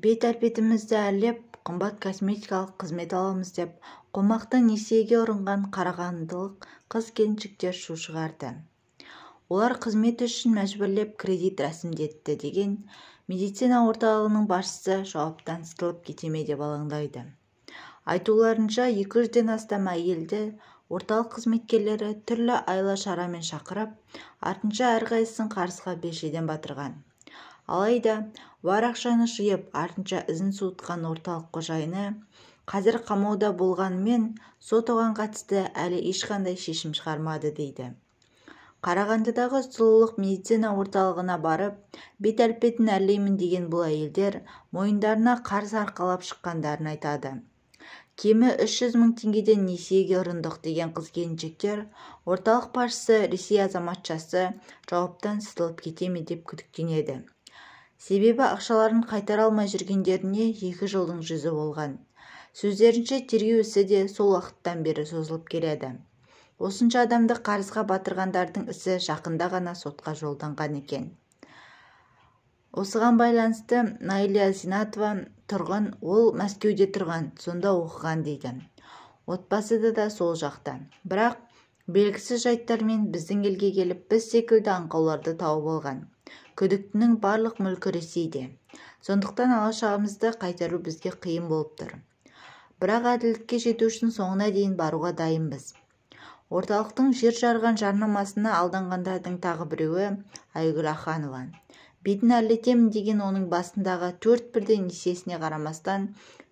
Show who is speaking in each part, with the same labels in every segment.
Speaker 1: бет-әлпетімізді әрлеп, қымбат косметикалық қызмет аламыз деп, қомақты несиеге ұрынған қарағандылық қыз-келіншектер шу шығарды. Олар қызмет үшін мәжбүрлеп кредит рәсімдетті деген медицина орталығының басшысы жауаптан сытылып кете ме деп алаңдайды. Айтуларынша 200-ден астам әйелді орталық қызметкерлері түрлі айла-шарамен шақырып, артынша әрқайсысын қарызға белшеден батырған. Алайда бар ақшаны жиып, артынша ізін суытқан орталық қожайыны қазір қамауда болғанымен, сот оған қатысты әлі ешқандай шешім шығармады дейді. Қарағандыдағы сұлулық медицина орталығына барып, бет-әлпетін әрлеймін деген бұл әйелдер мойындарына қарыз арқалап шыққандарын айтады. Кемі 300 мың теңгеден несиеге ұрындық деген қыз-келіншектер орталық басшысы Ресей азаматшасы жауаптан сытылып кете ме деп күдіктенеді. Себебі ақшаларын қайтара алмай жүргендеріне 2 жылдың жүзі болған. Сөздерінше тергеу ісі де сол уақыттан бері созылып келеді. Осынша адамды қарызға батырғандардың ісі жақында ғана сотқа жолданған екен. Осыған байланысты Наиля Зинатова тұрғын, ол Мәскеуде тұрған, сонда оқыған дейді. Отбасы да сол жақта. Бірақ белгісіз жайттармен біздің елге келіп, біз секілді аңқауларды тауып алған. Күдіктінің барлық мүлкі Ресейде. Сондықтан алашағымызды қайтару бізге қиын болып тұр. Бірақ әділдікке жету үшін соңына дейін баруға дайынбыз. Орталықтың жер жарған жарнамасына алданғандардың тағы біреуі Айгүл Аханова. Бетін әрлетемін деген оның басындағы 4 бірдей несиесіне қарамастан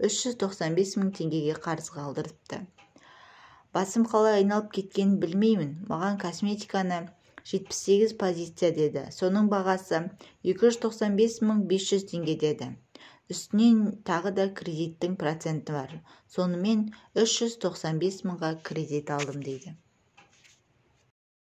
Speaker 1: 395 мың теңгеге қарыз қалдырыпты. Басым қалай айналып кеткенін білмеймін. Маған косметиканы 78 позиция деді. Соның бағасы 295 мың 500 теңге деді. Үстінен тағы да кредиттің проценті бар. Сонымен 395 мыңға кредит алдым дейді.